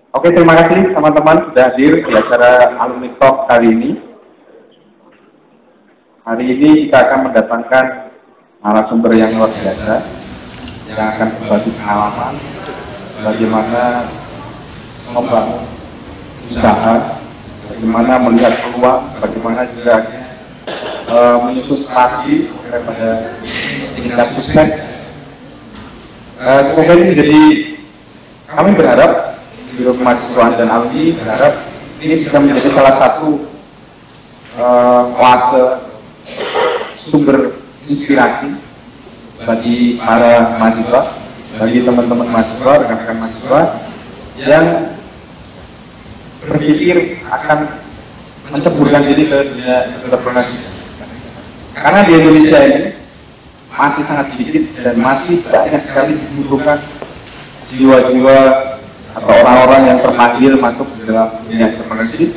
Oke, terima kasih teman-teman sudah hadir di acara Alumni Talk kali ini. Hari ini kita akan mendatangkan narasumber yang luar biasa yang akan berbagi pengalaman bagaimana membangun usaha, bagaimana melihat peluang, bagaimana juga menyusun strategi sampai pada tingkat sukses. Semoga ini jadi, kami berharap Biro Kemahasiswaan dan Alumni berharap ini bisa menjadi salah satu fase sumber inspirasi bagi para mahasiswa, bagi teman-teman mahasiswa, rekan-rekan mahasiswa yang berpikir akan menceburkan diri ke dunia entrepreneurship. Karena di Indonesia ini masih sangat sedikit dan masih banyak sekali dibutuhkan jiwa-jiwa atau orang-orang yang terpanggil masuk ke dalam dunia entrepreneurship.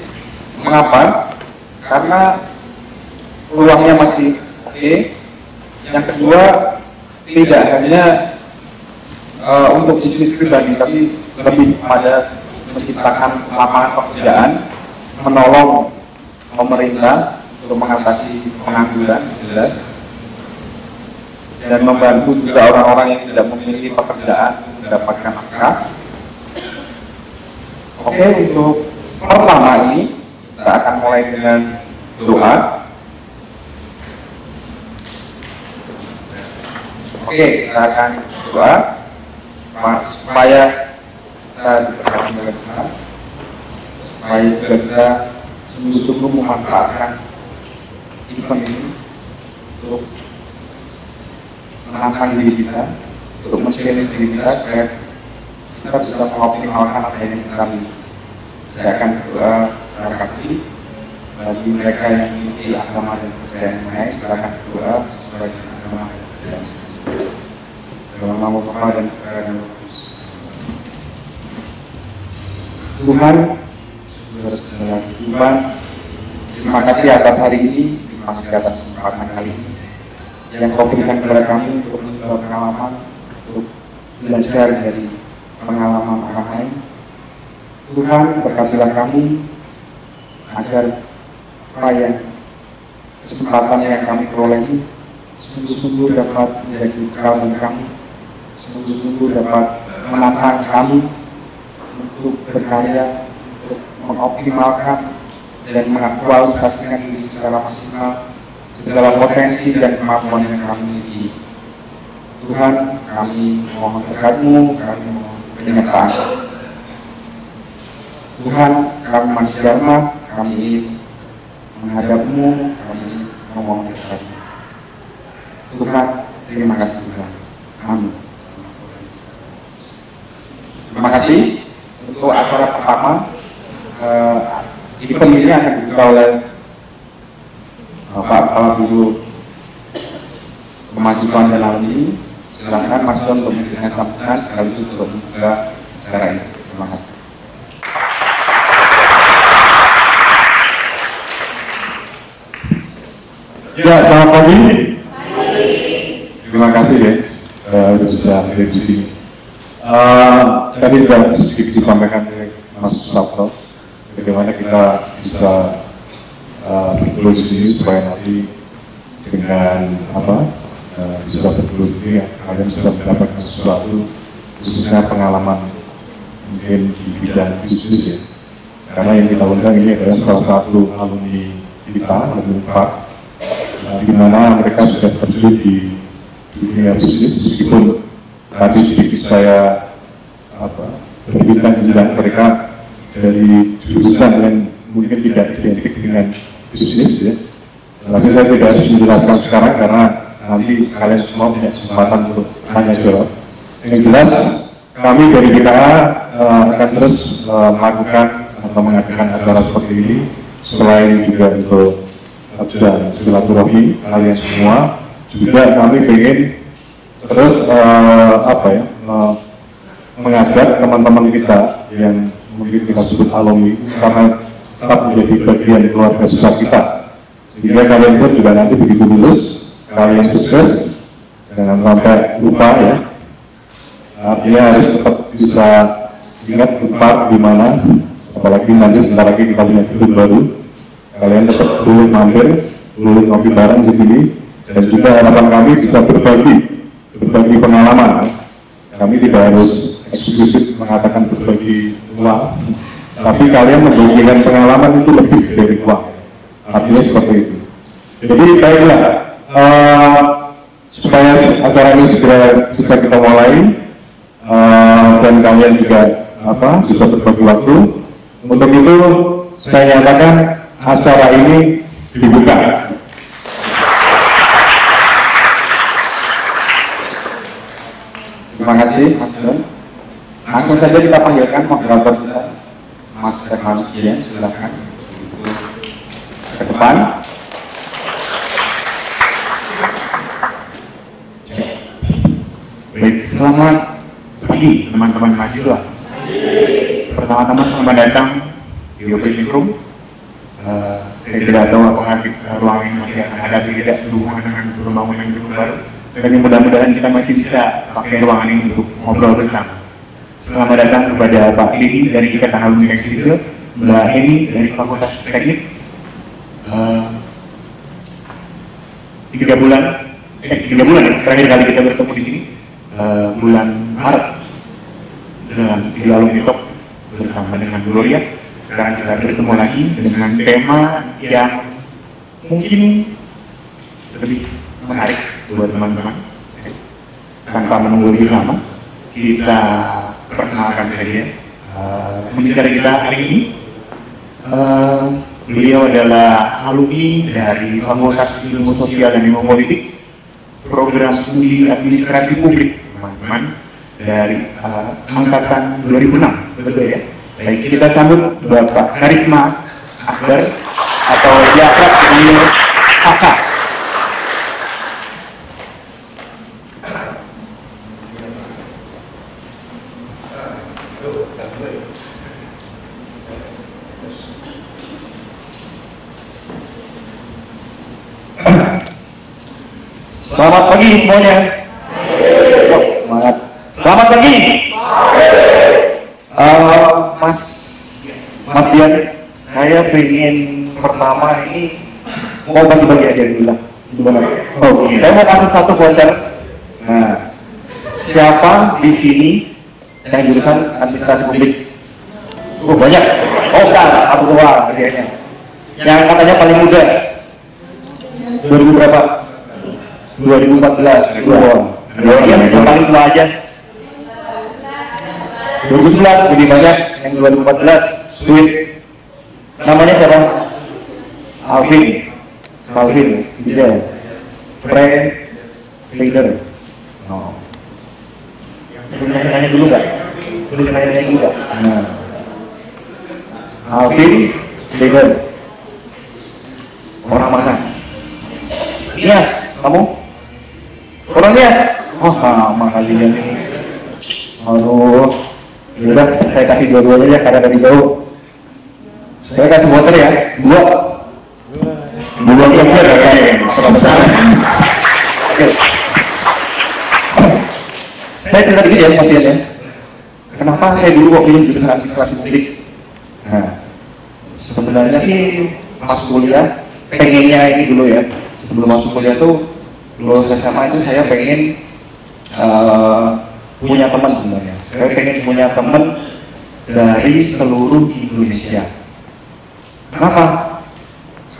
Mengapa? Karena peluangnya masih oke. Yang kedua, tidak hanya untuk bisnis pribadi, tapi lebih pada menciptakan lapangan pekerjaan, menolong pemerintah untuk mengatasi pengangguran, jelas, dan membantu juga orang-orang yang tidak memiliki pekerjaan mendapatkan nafkah. Oke, untuk pertama ini kita akan mulai dengan doa. Oke, kita akan doa supaya kita diberkati oleh Tuhan, supaya juga kita sungguh-sungguh memanfaatkan event ini untuk menantang diri kita, untuk men-challenge diri kita supaya kita bisa mengoptimalkan apa yang kita miliki. Saya akan berdoa secara hati bagi mereka yang memiliki agama dan kepercayaan yang lain. Silakan berdoa sesuai dengan agama dan kepercayaan masing-masing. Dalam nama Bapa dan Putra dan Roh Kudus. Tuhan, Tuhan, terima kasih atas hari ini, terima kasih atas kesempatan kali ini yang Kau berikan kepada kami untuk menimba pengalaman, untuk belajar dari pengalaman orang lain. Tuhan, berkatilah kami agar apa yang kesempatan yang kami perolehi sungguh-sungguh dapat menjadi bekal bagi kami, sungguh-sungguh dapat menantang kami untuk berkarya, untuk mengoptimalkan dan mengaktualisasikan diri secara maksimal segala potensi dan kemampuan yang kami miliki. Tuhan, kami mohon berkat-Mu, kami mohon penyertaan. Tuhan, kami masih lemah, kami ingin menghadap-Mu, kami ingin memohon berkat-Mu. Tuhan, terima kasih Tuhan. Amin. Terima kasih. Untuk acara pertama, event ini akan dibuka oleh Bapak Kepala Biro Kemahasiswaan dan Alumni. Silakan Mas Don untuk memberikan sambutan sekaligus untuk membuka acara ini. Terima kasih. Ya, selamat pagi. Terima kasih ya sudah hadir di sini. Tadi sudah sedikit disampaikan oleh Mas Sabto bagaimana kita bisa berkumpul di sini supaya nanti dengan bisa berkumpul ini kalian sudah mendapatkan sesuatu, khususnya pengalaman mungkin di bidang bisnis ya. Karena yang kita undang ini adalah salah satu alumni kita, alumni 4, di mana mereka sudah terjun di dunia bisnis, meskipun tadi sedikit saya berbicara tentang mereka dari jurusan yang mungkin tidak identik dengan bisnis ya. Tapi saya tidak harus menjelaskan sekarang karena nanti kalian semua punya kesempatan untuk tanya jawab. Yang jelas kami dari BKA akan terus melakukan atau mengadakan acara seperti ini selain juga untuk silaturahmi kalian semua. Juga kami ingin terus mengajak teman-teman kita yang mungkin kita sebut alumni karena tetap menjadi bagian keluarga besar kita, sehingga kalian pun juga nanti begitu lulus kalian sukses jangan sampai lupa ya, artinya harus tetap bisa ingat Unpar di mana, apalagi nanti sebentar lagi kita punya gedung baru, kalian tetap boleh mampir, boleh ngopi bareng di sini, dan juga harapan kami bisa berbagi pengalaman. Kami tidak harus eksklusif mengatakan berbagi uang, tapi kalian membagikan pengalaman itu lebih dari uang. Artinya seperti itu. Jadi baiklah, supaya acara ini segera bisa kita mulai, dan kalian juga bisa berbagi waktu. Untuk itu saya nyatakan acara ini dibuka. Terima kasih Mas Don. Langsung saja kita panggilkan moderator kita, Mas Herman Kian, silakan ke depan. Baik, selamat pagi teman-teman mahasiswa. Pertama-tama selamat datang di Open Room. Saya tidak tahu apakah ruang ini masih akan ada atau tidak sehubungan dengan pembangunan gedung baru. Dan mudah-mudahan kita masih bisa pakai ruangan ini untuk ngobrol bersama. Selamat datang kepada Pak Didi dari Ikatan Alumni Sipil, Mbak Heni dari Fakultas Teknik. 3 bulan terakhir kali kita bertemu di sini, bulan Maret dengan di Alumni Talk bersama dengan Gloria. Sekarang kita bertemu lagi dengan tema yang mungkin lebih menarik buat teman-teman. Tanpa menunggu lebih lama, kita perkenalkan saja pembicara kita hari ini. Beliau adalah alumni dari Fakultas Ilmu Sosial dan Ilmu Politik, program studi administrasi publik, teman-teman, dari angkatan 2006, betul ya? Baik, kita sambut Bapak Karisma Akbar atau biasa dipanggil Kakak. Selamat pagi semuanya. Oh, semangat. Selamat pagi. Mas Dian, saya ingin pertama ini mau bagi-bagi aja dulu. Gimana? Oh, saya mau kasih satu voucher. Nah, siapa di sini yang jurusan administrasi publik? Oh, banyak. Oh, enggak, satu doang kayaknya. Yang katanya paling muda. 2000 berapa? 2014. Wow. Yang paling tua aja. 2011 lebih banyak. Yang 2014 sweet. Namanya siapa? Alvin bisa. Frank Fader. Oh. Boleh nanya dulu nggak? Nah. Alvin Fader. Orang mana? Iya, kamu? Orangnya? Oh, sama kalian ini. Aduh, yaudah, saya kasih dua-duanya ya karena dari jauh. Saya kasih water ya, dua kira kayak Oke. Saya cerita dikit ya Mas Dian ya. Kenapa saya dulu waktu ini jurusan administrasi publik? Nah, sebenarnya sih pas kuliah pengennya ini dulu ya. Sebelum masuk kuliah tuh lulus SMA itu saya pengen punya teman sebenarnya. Saya pengen punya teman dari seluruh Indonesia. Kenapa?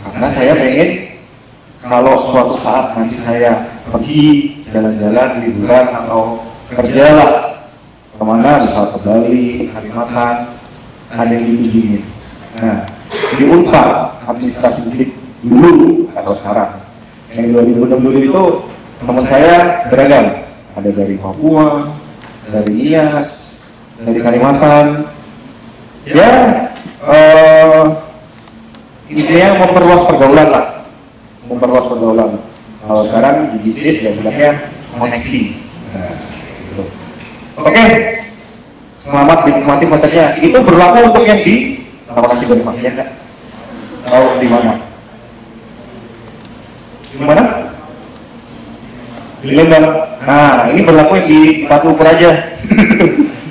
Karena saya pengen kalau suatu saat nanti saya pergi jalan-jalan liburan atau kerja lah kemana, misal ke Bali, Kalimantan, ada yang dikunjungi. Nah, di Unpar administrasi publik dulu atau sekarang yang 2006 dulu itu teman saya beragam, ada dari Papua, dari Nias, dari Kalimantan. Ya, intinya memperluas pergaulan lah, Kalau sekarang di bisnis ya bilangnya koneksi. Nah, gitu. Oke, selamat menikmati materinya. Itu berlaku untuk yang di Terima kasih banyak ya Kak. Tahu di mana? Di mana? Di Lembang. Nah, ini berlaku di Batu Ukur aja.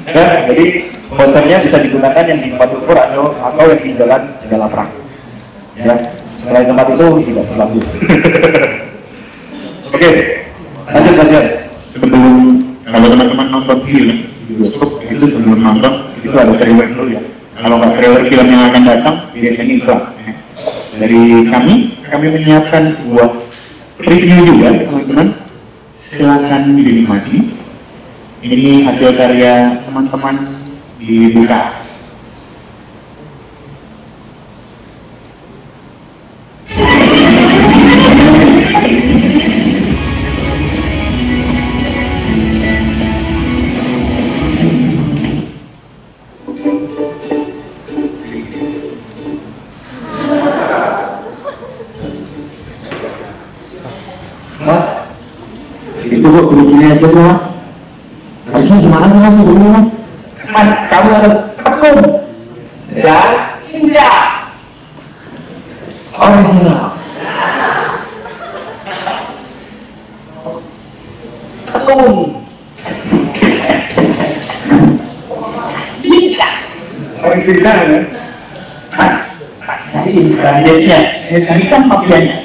Ya, jadi posternya bisa digunakan yang di tempat ukur atau yang di jalan perang. Ya, selain tempat itu tidak berlaku. Oke, lanjut saja. Sebelum kalau teman-teman nonton film di bioskop itu sebelum nonton itu ada trailer dulu ya. Kalau nggak trailer film yang akan datang biasanya iklan. Dari kami menyiapkan sebuah review juga teman-teman. Silakan dinikmati. Ini hasil karya teman-teman di Buka. Itu kok begini aja Mas. Harusnya gimana Mas begini Mas? Mas, kamu harus tekun dan injak. Oh iya. Tekun. Injak. Harus injak ya? Mas, saya ingredientsnya. Saya carikan mafianya.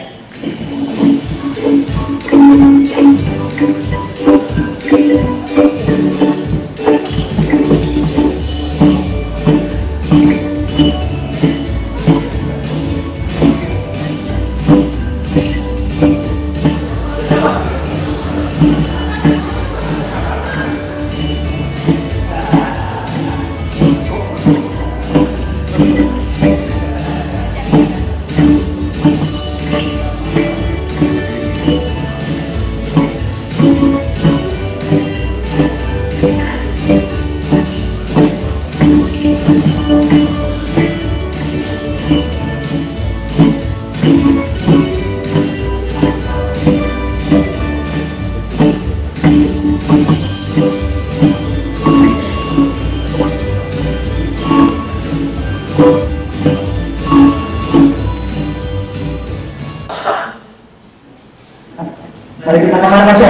Mari kita makan saja.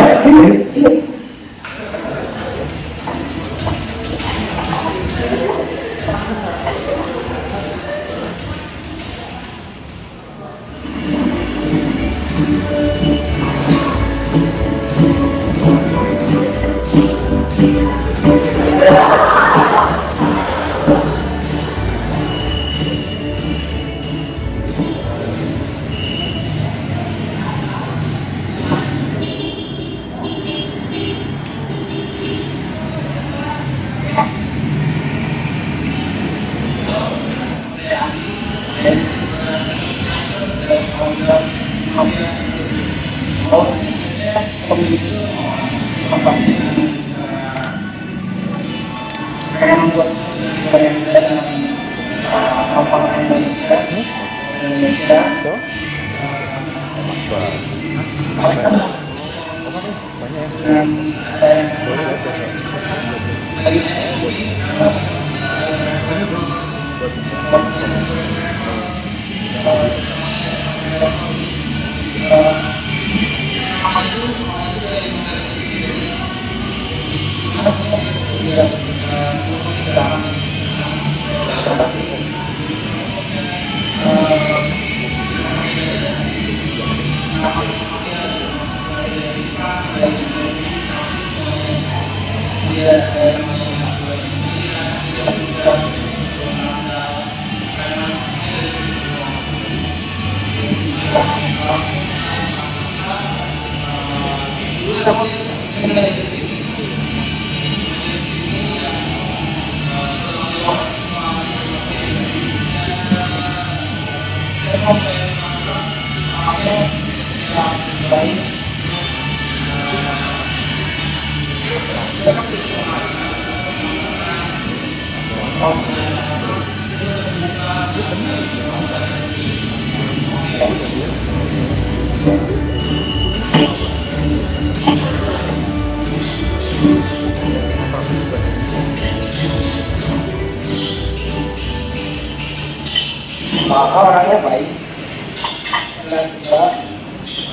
Orangnya baik,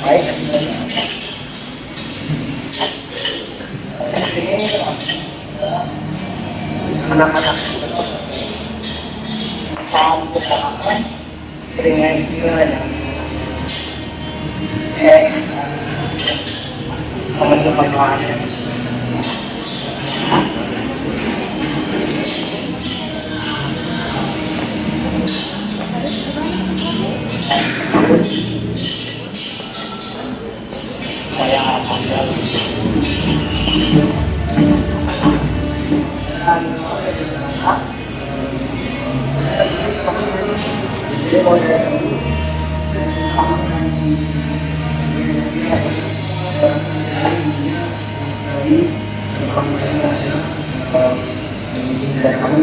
baik. anak-anak dengan segala teman-teman lain. Saya akan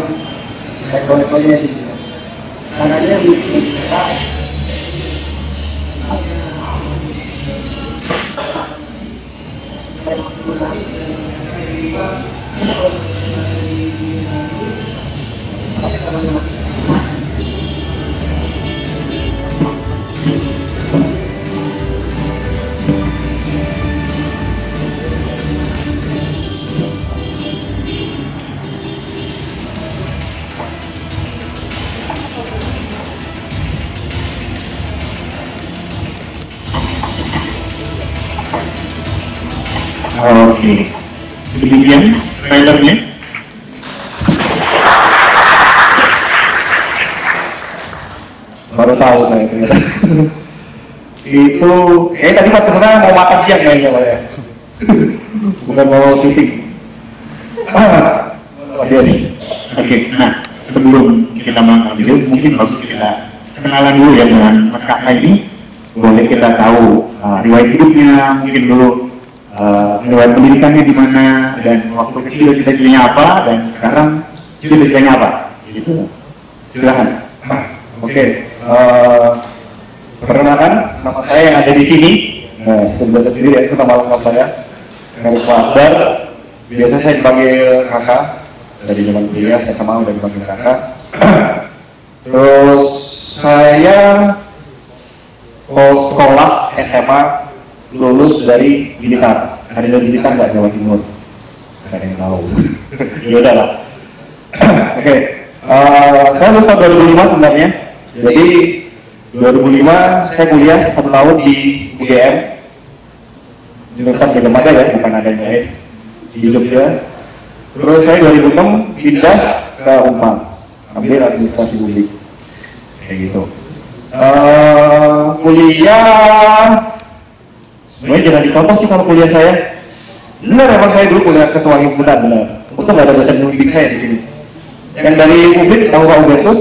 Oke, demikian trailernya. Baru tahu saya ternyata. Itu kayak tadi pas sebenarnya mau makan siang kayaknya Pak ya. Bukan mau syuting. Oke, nah sebelum kita melakukan video, mungkin harus kita kenalan dulu ya dengan Mas Kakak ini. Boleh kita tahu riwayat hidupnya, mungkin dulu riwayat pendidikannya di mana, dan waktu kecil cita-citanya apa, dan sekarang cita-citanya apa. Gitu. Silakan. Oke, perkenalkan nama saya yang ada di sini. Nah, sebentar sendiri ya, itu nama lengkap saya. Karis Akbar. Biasa saya dipanggil kakak. Dari zaman kuliah saya sama udah dipanggil kakak. Terus saya sekolah SMA lulus dari Blitar. Ada dari Blitar nggak, Jawa Timur? Nggak ada yang tahu. Ya udah lah. Oke, saya lulus tahun 2005 sebenarnya. Jadi 2005 saya kuliah 1 tahun di UGM, Universitas Gadjah Mada ya, bukan ada yang lain, di Jogja. Terus saya 2006 pindah ke Unpad, ambil administrasi publik, kayak gitu. Kuliah sebenarnya jangan dicontoh sih kalau kuliah saya. Benar, emang saya dulu kuliah ketua himpunan, benar. Untuk nggak ada dosen pembimbing saya di sini. Yang dari publik tahu Pak Hubertus?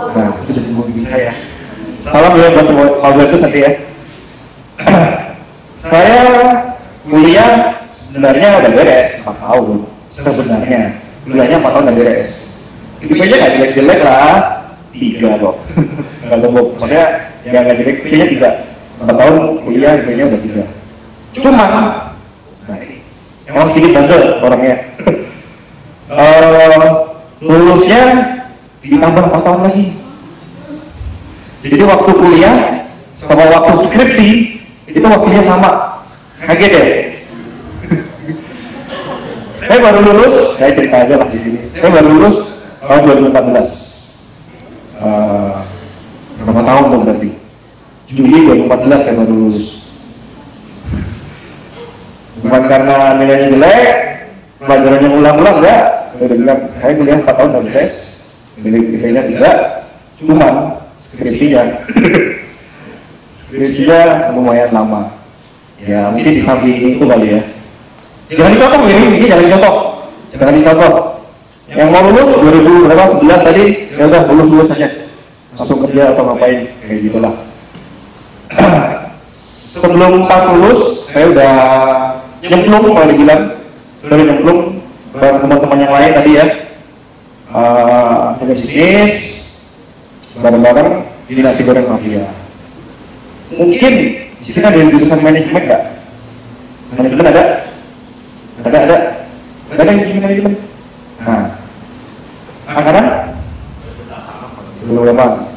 Nah, itu jadi pembimbing saya. Salam ya buat Pak Hubertus nanti ya. Saya kuliah sebenarnya udah beres 4 tahun. Sebenarnya kuliahnya 4 tahun udah beres. IP-nya nggak jelek-jelek lah, 3 kok. Kalau maksudnya yang nggak jelek, IP-nya 3. 4 tahun kuliah, IP-nya udah 3. Cuma, nah emang sedikit bandel orangnya. Lulusnya ditambah 4 tahun lagi. Jadi waktu kuliah sama waktu skripsi itu waktunya sama. Kaget deh. Saya baru lulus, saya cerita aja lah di sini. Saya baru lulus tahun 2014. Berapa tahun dong berarti? Juli 2014 saya baru lulus. Bukan karena nilainya jelek, pelajarannya ulang-ulang enggak. Saya udah bilang, saya kuliah 4 tahun udah beres, nilainya tidak, cuman skripsinya lumayan lama. Ya mungkin di samping itu kali ya. Jangan dicontoh ini jangan dicontoh. Jangan dicontoh. Yang mau lulus 2011 tadi, ya udah lulus saja. Langsung kerja atau ngapain, kayak gitulah. Sebelum pas lulus, saya udah nyemplung kalau dibilang. Sudah nyemplung bareng teman-teman yang lain tadi ya. Bisnis bareng-bareng di nasi goreng mafia. Mungkin di sini ada jurusan manajemen nggak? Manajemen ada? Ada yang jurusan manajemen? Nah, angkatan? Belum lama.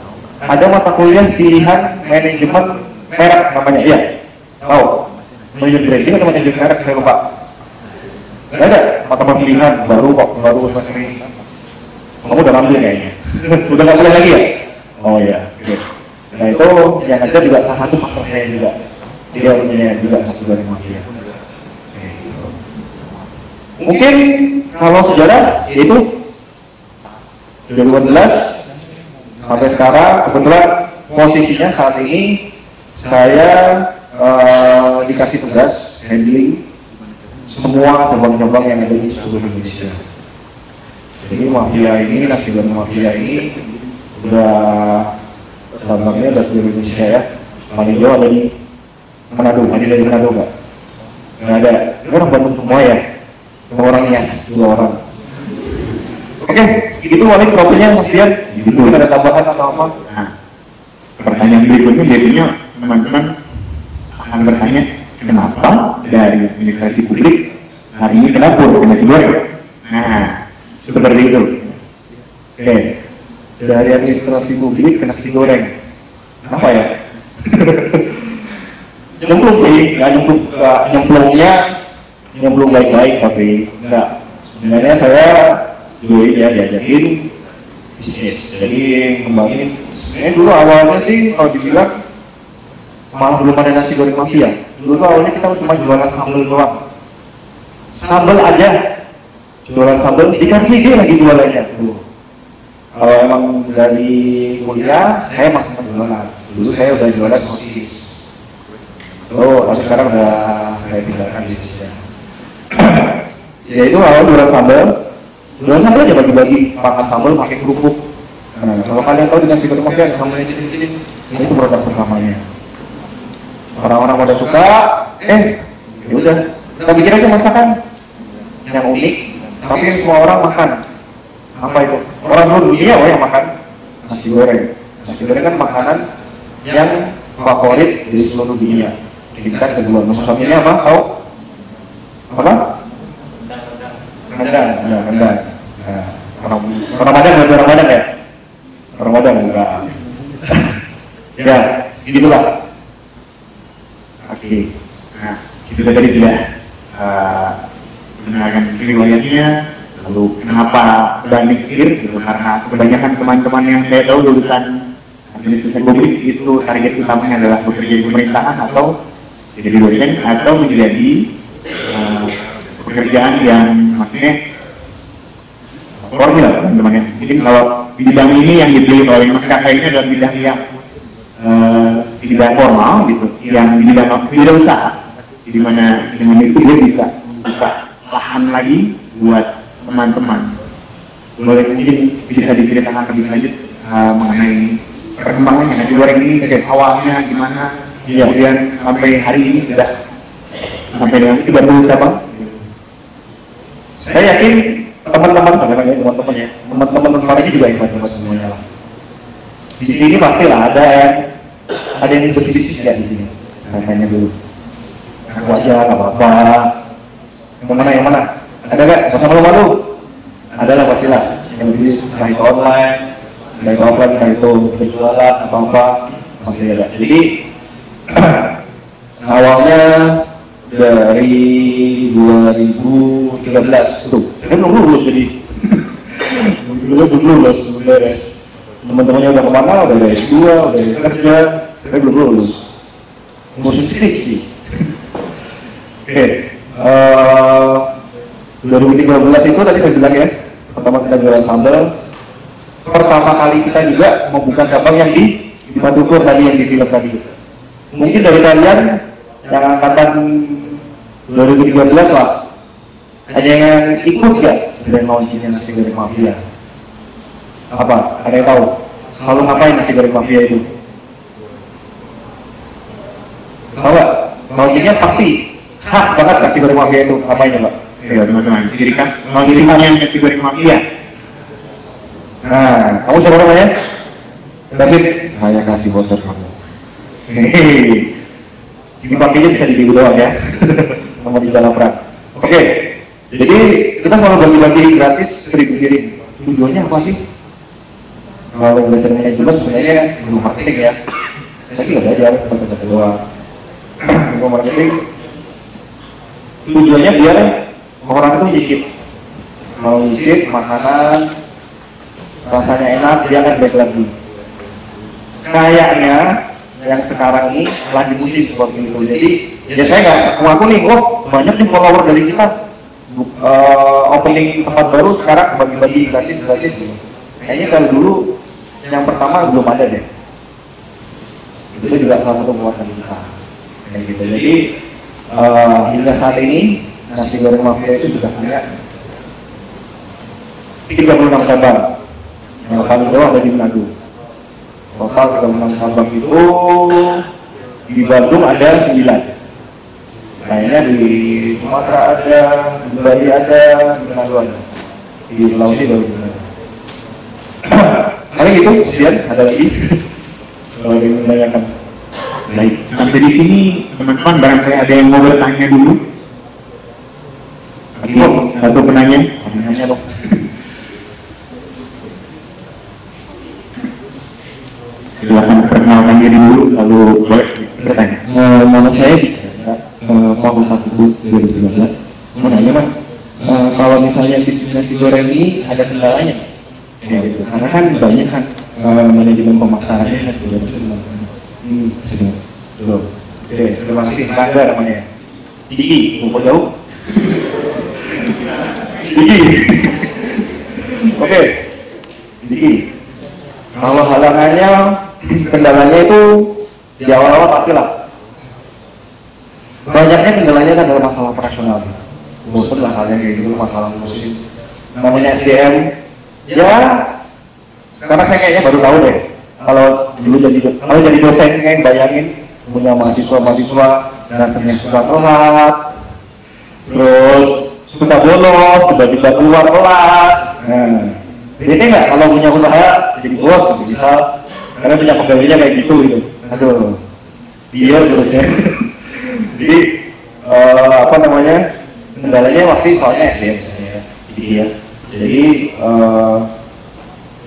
Ada mata kuliah pilihan manajemen merek namanya, iya? Tahu? Manajemen branding atau manajemen merek? Saya lupa. Nggak ada mata pilihan baru kok, baru semester ini. Kamu udah ngambil kayaknya. Udah nggak boleh lagi ya? Oh iya. Oke. Nah itu yang ada juga salah satu faktor saya juga. Dia punya juga kategori mafia. Mungkin kalau sejarah itu 2012 sampai sekarang kebetulan posisinya saat ini saya dikasih tugas handling semua cabang-cabang yang ada di seluruh Indonesia. Jadi mafia ini, kategori mafia ini udah cabangnya ada di Indonesia ya. Paling jauh ada di Manado, ada dari Manado nggak? Nggak ada. Itu orang Bandung semua ya. Semua orangnya 2 orang. Oke, segitu paling profilnya kemudian itu ada tambahan atau apa? Nah, pertanyaan berikutnya biasanya teman-teman akan bertanya kenapa dari administrasi publik hari ini ke dapur ke nasi goreng? Nah, seperti itu. Oke, dari administrasi publik ke nasi goreng. Apa ya? Nyemplung sih, nggak nyemplung baik-baik tapi enggak. Sebenarnya saya dulu ya diajakin bisnis, jadi ngembangin. Sebenarnya dulu awalnya sih kalau dibilang malah belum ada nasi goreng mafia. Dulu awalnya kita cuma jualan sambal doang, sambal aja, jualan sambal. Dikasih dia lagi jualannya dulu. Kalau emang dari kuliah saya masih jualan. Dulu saya udah jualan sosis. Oh, tapi sekarang udah saya tinggalkan bisnisnya. Ya itu awal jualan sambal aja bagi-bagi makan sambal pakai kerupuk. Nah, kalau kalian tahu dengan nasi goreng mafia sambalnya cincin, itu produk pertamanya. Orang-orang pada suka, ya udah, kita bikin aja masakan yang unik, tapi semua orang makan. Apa itu? Orang seluruh dunia yang makan nasi goreng. Nasi goreng kan makanan yang favorit di seluruh dunia. Kita kedua, masakannya apa? Tahu? Apa? Rendang. Nah, Ramadan ya? Ramadan enggak. Ya, segitulah. Oke. Nah, itu tadi sudah mendengarkan riwayatnya. Lalu kenapa berani mikir? Karena kebanyakan teman-teman yang saya tahu lulusan administrasi publik itu target utamanya adalah bekerja di pemerintahan atau jadi dosen atau menjadi pekerjaan yang maksudnya formil teman-teman ya. Mungkin kalau di bidang ini yang dipilih oleh Mas Kakak ini adalah bidang yang tidak formal gitu, yang di bidang usaha, di mana dengan itu dia bisa buka lahan lagi buat teman-teman. Boleh mungkin bisa diceritakan lebih lanjut mengenai perkembangannya nasi goreng ini dari awalnya gimana, kemudian sampai hari ini sudah sampai dengan 30 cabang. Saya yakin teman-teman lagi juga hebat semuanya lah. Di sini pasti lah ada yang berbisnis ya di sini. Kayaknya dulu. Aku aja nggak apa-apa. Yang mana? Ada nggak? Masa malu-malu? Ada lah pastilah. Yang bisnis entah itu online, entah itu offline, entah itu berjualan atau apa pasti ada. Jadi awalnya dari 2013 tuh, saya belum lulus jadi belum lulus sebenarnya. Teman-temannya udah kemana, udah dari S2, udah dari kerja, saya belum lulus. Ngurusin skripsi. Oke, 2013 itu tadi saya bilang ya, pertama kita jualan sambal. Pertama kali kita juga membuka cabang yang di Maduko tadi, yang di film tadi. Mungkin dari kalian yang angkatan 2013 lah, ada yang ikut ya dari launchingnya nasi goreng mafia? Apa? Ada yang tahu? Selalu ngapain nasi goreng mafia itu? Tahu nggak? Launchingnya pasti khas banget nasi goreng mafia itu. Ngapain ya Pak? Ya teman-teman, ciri khas nasi goreng mafia. Nah, kamu siapa namanya? David. Saya kasih bocor kamu. Hehehe. Dipakainya bisa di minggu doang ya. Nomor di dalam perang. Oke. Jadi kita selalu bagi-bagi gratis 1000 piring. Tujuannya apa sih? Kalau belajarnya jelas sebenarnya guru marketing ya. Saya juga belajar baca doang. Guru marketing tujuannya biar orang itu nyicip. Mau nyicip makanan rasanya enak, dia akan baik lagi. Kayaknya yang sekarang ini lagi musim seperti itu. Jadi ya saya nggak mengaku nih, oh banyak nih follower dari kita opening tempat baru sekarang bagi-bagi gratis gitu. Kayaknya kalau dulu yang pertama belum ada deh. Itu juga salah satu buatan kita. Kayak gitu. Jadi hingga saat ini nasi goreng mafia itu sudah punya 36 cabang. Yang paling bawah ada di Manado. Total 36 cabang itu di Bandung ada 9. Kayaknya di Sumatera ada, di Bali ada, di Manado ada. Di Sulawesi baru ada. Paling itu, kemudian ada lagi. Kalau ada yang menanyakan. Baik, sampai di sini teman-teman barangkali ada yang mau bertanya dulu. Oke, satu penanya. Pertanyaannya dong. Silakan perkenalkan diri dulu, lalu boleh bertanya. Nama saya Pak Satu 2013. Mau nanya Mas, kalau misalnya bisnis nasi goreng ini ada kendalanya? Ya, gitu. Karena kan banyak kan manajemen pemasarannya kan juga sedang. Oke, terima kasih. Bangga namanya. Diki, mau jauh? Diki. Oke, Diki. Kalau halangannya, kendalanya itu di awal-awal pastilah. Banyaknya kendalanya kan adalah masalah operasional. Bosan lah halnya kayak gitu, masalah musim. Namanya SDM, ya sekarang saya kayaknya baru tahu deh. Kalau jadi dosen kayak bayangin punya mahasiswa datangnya suka telat, terus suka bolos, tiba-tiba keluar kelas. Nah, jadi nggak kalau punya usaha jadi bos bisa, karena punya pegawainya kayak gitu. Aduh, dia terusnya. Jadi apa namanya, kendalanya waktu soalnya SDM misalnya, ya. Jadi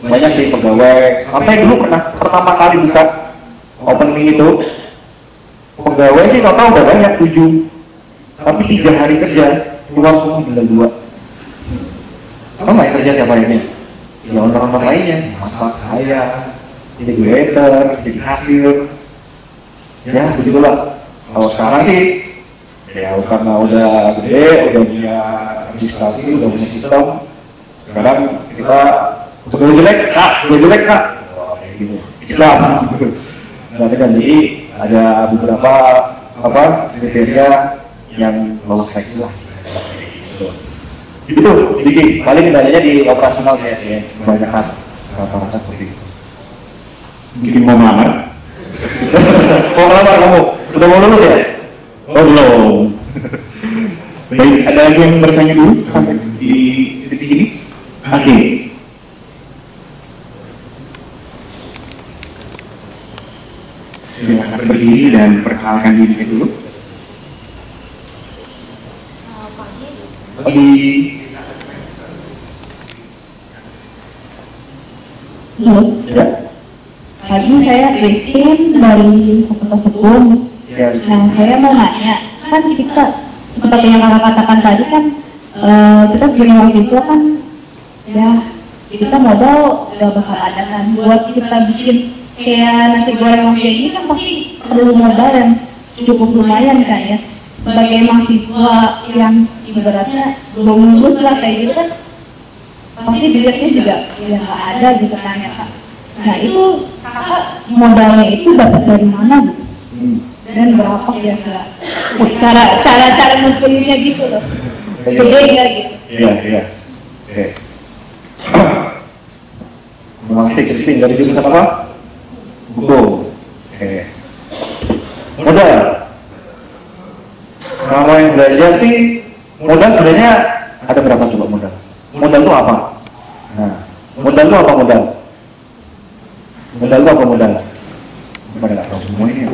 banyak sih pegawai. Sampai dulu pernah pertama kali buka opening itu, pegawai sih total udah banyak 7, tapi 3 hari kerja keluar semua tinggal 2. Apa nggak kerja tiap harinya? Ya orang-orang lainnya, masak saya, jadi waiter, jadi kasir, ya begitulah. Kalau sekarang sih, ya karena udah gede, udah punya administrasi, udah punya sistem. Sekarang kita udah jelek kak, kayak gitu. Islam. Nanti kan jadi ada beberapa kriteria yang lolos seleksi lah. Gitu, jadi paling kendalanya di operasional ya, kebanyakan rata-rata seperti itu. Mungkin mau melamar? Mau melamar kamu? Udah mau lulus ya? Oh belum. Baik, ada lagi yang bertanya dulu sampai di titik ini? Oke. Silakan berdiri dan perkenalkan diri dulu. Halo. Ya. Tadi saya Christine dari Fakultas Hukum. Ya. Nah, saya mau nanya, kan kita seperti yang kakak katakan tadi kan, kita sebagai mahasiswa kan, ya kita modal gak bakal ada kan. Buat kita bikin kayak nasi goreng mafia ini kan pasti perlu modal yang cukup lumayan kan ya. Sebagai mahasiswa yang ibaratnya belum lulus lah kayak gitu kan, pasti budgetnya juga ya nggak ada gitu kan ya kak. Nah itu kakak modalnya itu dapat dari mana gitu? Dan berapa kira-kira cara ngumpulnya gitu loh? Gede ya gitu. Iya. Oke. Masih Christine dari jurusan apa? Hukum. Oke. Modal. Kalau yang belajar sih modal sebenarnya ada berapa coba modal? Modal itu apa? Nah, modal itu apa modal? Modal itu apa modal? Pada nggak tahu semua ini.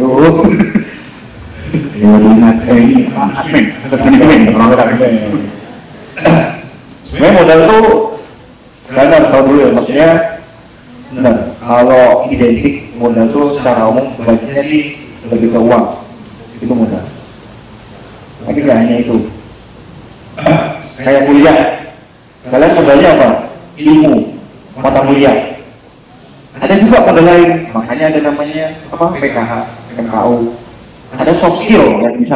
Ya, lihat ini admin, sebenarnya modal itu benar tahu dulu ya, maksudnya benar. Kalau identik modal itu secara umum bagiannya sih lebih ke uang, itu modal. Tapi nggak hanya itu. Kayak kuliah, kalian modalnya apa? Ilmu, mata mulia. Ada juga model lain, makanya ada namanya PKH, PKU. Ada soft skill yang bisa